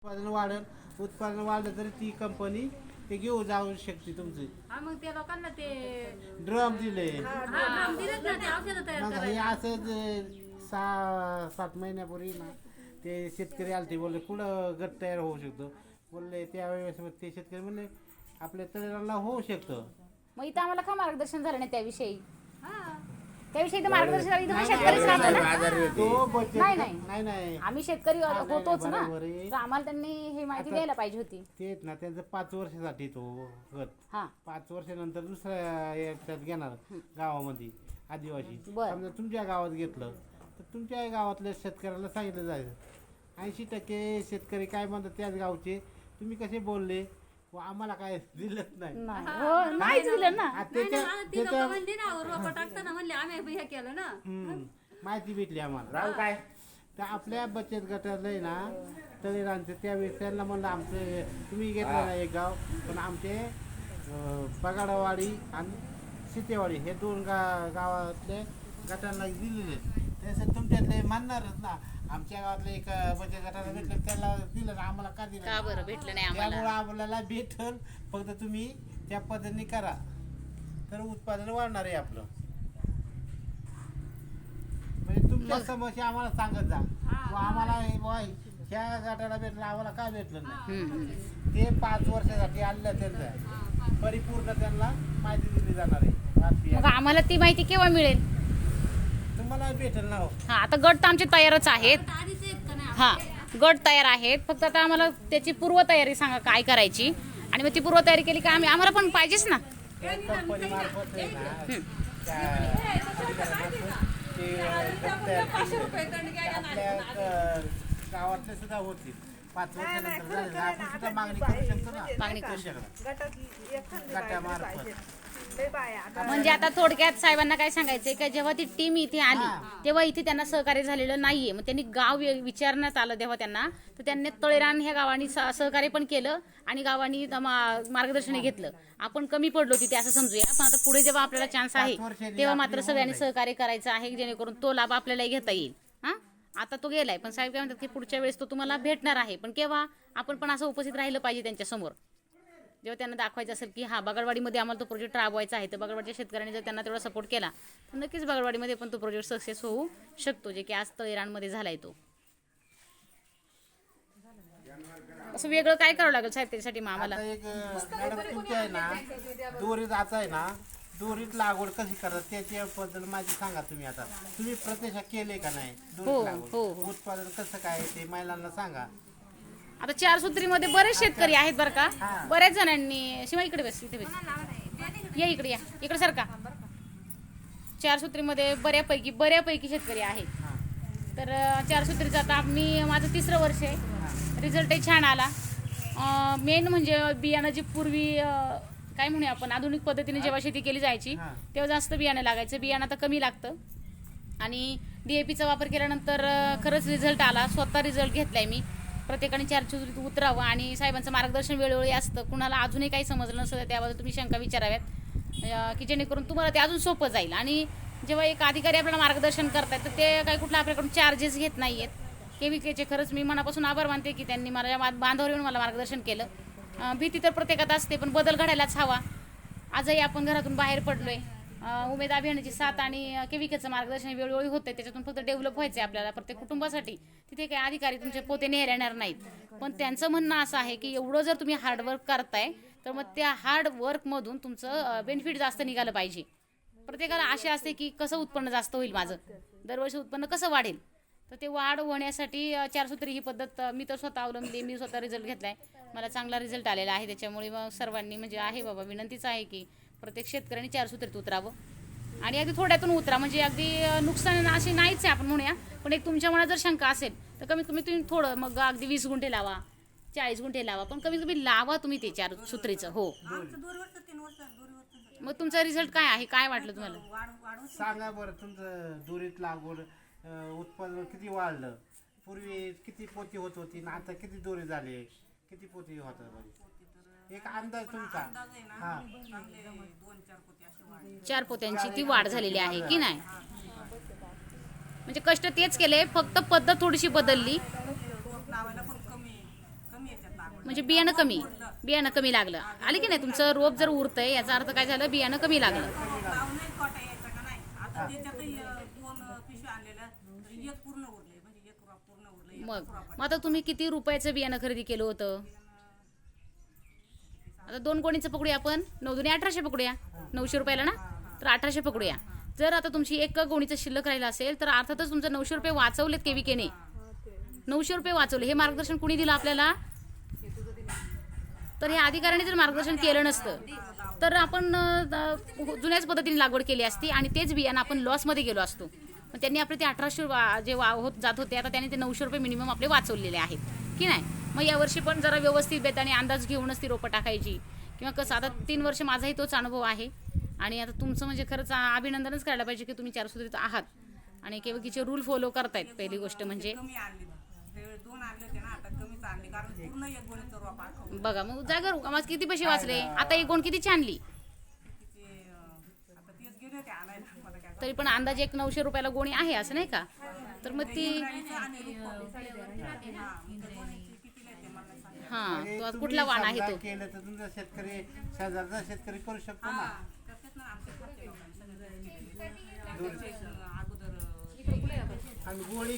उत्पादन वाढलं तरी ती कंपनी ते घेऊन जाऊ शकते तुमची. मग त्या लोकांना ते ड्रम दिले. ड्रम दिलेत ना, ते औषधं तयार मग हे करायला. असंच 6-7 महिन्यापूर्वी ना ते शेतकरी आलते, बोलले कुठं गट तयार होऊ शकतो. बोलले त्यावेळेस ते शेतकरी म्हणले आपल्या तळेगावला होऊ शकतं. मग इथं आम्हाला का मार्गदर्शन झालं नाही त्याविषयी? हा. त्याविषयी तर मार्गदर्शन इथं पण शेतकरीच राहतो ना. तो बचत नाही. नाही आम्ही शेतकरी होतोच ना, बरोबर आहे. तर आम्हाला त्यांनी हे माहिती द्यायला पाहिजे होती. तेच ना, त्यांचं 5 वर्षासाठी तो गट. हा 5 वर्षानंतर दुसऱ्या याच्यात घेणार गावामध्ये आदिवासी. बरं. समजा तुमच्या गावात घेतलं तर तुमच्या गावातल्या शेतकऱ्याला सांगितलं जायचं. 80% शेतकरी काय म्हणतात त्याच गावचे, तुम्ही कसे बोलले व आम्हाला काय दिलंच नाही. हो नाही दिलं ना. ती लोकं म्हणली ना, रोपं टाकताना म्हणले आम्ही हे केलं ना. माहिती भेटली आम्हाला. राहू काय तर आपल्या बचत गटाला आहे ना तळेरांचे त्यावेळेस त्यांना म्हणलं आमचे तुम्ही घेतलं ना एक गाव, पण आमचे बगाडवाडी आणि सीतेवाडी हे 2 गावातले गटांना दिलेले. तसं तुमच्यातले मानणारच ना, आमच्या गावातले एक बचत गटाला भेटलं त्याला दिलं ना, आम्हाला का दिलं? का बरं भेटलं नाही त्यामुळे आम्हाला? आपल्याला भेटल. फक्त तुम्ही त्या पद्धतीने करा तर उत्पादन वाढणार आहे आपलं. म्हणजे तुमच्या समस्या आम्हाला सांगत जा. व आम्हाला ह्या गटाला भेटलं आम्हाला काय भेटलं नाही. ते 5 वर्षासाठी आलेलं त्यांचं परिपूर्ण त्यांना माहिती दिली जाणार आहे. मग आम्हाला ती माहिती केव्हा मिळेल? तुम्हाला भेटेल ना. हा आता गट तर आमचे तयारच आहेत. आधीच आहेत का नाही? हा गट तयार आहेत, फक्त आता आम्हाला त्याची पूर्वतयारी सांगा काय करायची, आणि मग ती पूर्वतयारी केली का आम्हाला पण पाहिजेच ना. कंपनी मार्फत आहे ना त्या अधिकाऱ्यामार्फत ते गट तयार केलेले. आपल्या गावातले सुद्धा होतील. 5 वर्षानंतर झाले आपण सुद्धा मागणी करू शकतो ना. मागणी करू गटामार्फत. म्हणजे आता थोडक्यात साहेबांना काय सांगायचंय का, जेव्हा ती टीम इथे आली तेव्हा इथे त्यांना सहकार्य झालेलं नाहीये. मग त्यांनी गाव विचारण्यात आलं तेव्हा त्यांना, तर त्यांनी तळेरान ह्या गावांनी सहकार्य पण केलं आणि गावांनी मार्गदर्शन घेतलं. आपण कमी पडलो तिथे असं समजूया, पण आता पुढे जेव्हा आपल्याला चान्स आहे तेव्हा मात्र सगळ्यांनी सहकार्य करायचं आहे, जेणेकरून तो लाभ आपल्याला घेता येईल. हा आता तो गेलाय, पण साहेब काय म्हणतात की पुढच्या वेळेस तो तुम्हाला भेटणार आहे, पण केव्हा? आपण पण असं उपस्थित राहिलं पाहिजे त्यांच्या समोर. जेव्हा त्यांना दाखवायचं असेल की हा बगडवाडीमध्ये आम्हाला तो प्रोजेक्ट राबवायचा आहे, तर बगडवाडीच्या शेतकऱ्यांनी जर त्यांना तेवढा सपोर्ट केला तर नक्कीच बगडवाडीमध्ये पण तो प्रोजेक्ट सक्सेस होऊ शकतो, जे की आज तळेरानमध्ये झालाय. तो असं वेगळं काय करावं लागेल साहेब त्याच्यासाठी? मग आम्हाला आता एक मॅडम तुमची आहे ना दोरीत आता आहे ना, दोरीत लागवड कशी करतात त्याच्याबद्दल माहिती सांगा तुम्ही. आता तुम्ही प्रत्यक्षात केले का नाही दोरीत लागवड? उत्पादन कसं काय ते महिलांना सांगा. आता 4 सूत्रीमध्ये बरेच शेतकरी आहेत बरं का. बऱ्याच जणांनी शिवाय इकडे बस, इथे बस, या इकडे, या इकडे सारखा. 4 सूत्रीमध्ये बऱ्यापैकी शेतकरी आहेत. तर 4 सूत्रीचं आता माझं 3रं वर्ष आहे. रिझल्टही छान आला. मेन म्हणजे बियाणं जी पूर्वी काय म्हणूया आपण आधुनिक पद्धतीने जेव्हा शेती केली जायची तेव्हा जास्त बियाणं लागायचं. बियाणं आता कमी लागतं आणि DAPचा वापर केल्यानंतर खरंच रिझल्ट आला. स्वतः रिझल्ट घेतलाय मी. प्रत्येकाने 4 सूत्रीत उतरावं आणि साहेबांचं मार्गदर्शन वेळोवेळी असतं. कुणाला अजूनही काही समजलं नसतं त्याबद्दल तुम्ही शंका विचाराव्यात, की जेणेकरून तुम्हाला ते अजून सोपं जाईल. आणि जेव्हा एक अधिकारी आपल्याला मार्गदर्शन करतायत तर ते काही कुठला आपल्याकडून चार्जेस घेत नाहीयेत. KVKचे खरंच मी मनापासून आभार मानते की त्यांनी मला बांधावर येऊन मला मार्गदर्शन केलं. भीती तर प्रत्येकात असते, पण बदल घडायलाच हवा. आजही आपण घरातून बाहेर पडलोय. उमेद अभियानाची साथ आणि KVKचं मार्गदर्शन वेळोवेळी होतंय. त्याच्यातून फक्त डेव्हलप व्हायचंय आपल्याला प्रत्येक कुटुंबासाठी. तिथे काही अधिकारी तुमचे पोते न्यायला येणार नाहीत, पण त्यांचं म्हणणं असं आहे की एवढं जर तुम्ही हार्डवर्क करताय तर मग त्या हार्डवर्कमधून तुमचं बेनिफिट जास्त निघालं पाहिजे. प्रत्येकाला आशा असते की कसं उत्पन्न जास्त होईल, माझं दरवर्षी उत्पन्न कसं वाढेल. तर ते वाढ होण्यासाठी 4 सूत्री ही पद्धत मी तर स्वतः अवलंबली. मी स्वतः रिझल्ट घेतलाय, मला चांगला रिझल्ट आलेला आहे. त्याच्यामुळे मग सर्वांनी म्हणजे आहे बाबा विनंतीच आहे की प्रत्येक शेतकऱ्यांनी 4 सूत्रीत उतरावं आणि अगदी थोड्यातून उतरा. म्हणजे अगदी नुकसान अशी नाहीच आहे आपण म्हणूया, पण एक तुमच्या मनात जर शंका असेल तर कमीत कमी तुम्ही थोडं, मग अगदी 20 गुंठे लावा, 40 गुंठे लावा, पण कमीत कमी लावा तुम्ही ते 4 सूत्रीचं. हो मग तुमचा रिझल्ट काय आहे, काय वाटलं तुम्हाला सांगा बरं. तुमचं दोरीत लागवड उत्पादन किती वाढलं? पूर्वी किती पोती होत होती ना आता किती दोरी झाले, किती पोती होतात? एक अंदाज तुमचा. हा 4 पोत्यांची ती वाढ झालेली आहे की नाही? म्हणजे कष्ट तेच केले, फक्त पद्धत थोडीशी बदलली. म्हणजे बियाणं कमी लागलं. आले की नाही, तुमचं रोप जर उरतंय याचा अर्थ काय झालं, बियाणं कमी लागलं. मग आता तुम्ही किती रुपयाचं बियाणं खरेदी केलं होतं? आता 2 गोणीचं पकडूया आपण, 9 दुने 1800 पकडूया, 900 रुपयाला ना, तर 1800 पकडूया. जर आता तुमची 1 गोणीचं शिल्लक राहिलं असेल तर अर्थातच तुमचं 900 रुपये वाचवलेत केविकेने. 900 रुपये वाचवले. हे मार्गदर्शन कुणी दिलं आपल्याला? तर हे अधिकाऱ्याने जर मार्गदर्शन केलं नसतं तर आपण जुन्याच पद्धतीने लागवड केली असती आणि तेच बियाणं आपण लॉसमध्ये गेलो असतो. मग त्यांनी आपले ते 1800 जे होत जात होते, आता त्यांनी ते 900 रुपये मिनिमम आपले वाचवलेले आहेत की नाही. मग यावर्षी पण जरा व्यवस्थित बेताने अंदाज घेऊनच ती रोपं टाकायची किंवा कसं. आता 3 वर्ष माझाही तोच अनुभव आहे आणि आता तुमचं म्हणजे खरंच अभिनंदनच करायला पाहिजे की तुम्ही 400 आहात आणि केवकीचे रूल फॉलो करतायत. पहिली गोष्ट म्हणजे बघा, मग जागर माझ किती पैसे वाचले. आता 1 गोण कितीची आणली तरी पण अंदाजे 900 रुपयाला गोणी आहे, असं नाही का. तर मग ती तो कुठला वाण आहे तो केलं तर तुमचा शेतकरी शेजारचा शेतकरी करू शकतो ना. आणि गोळी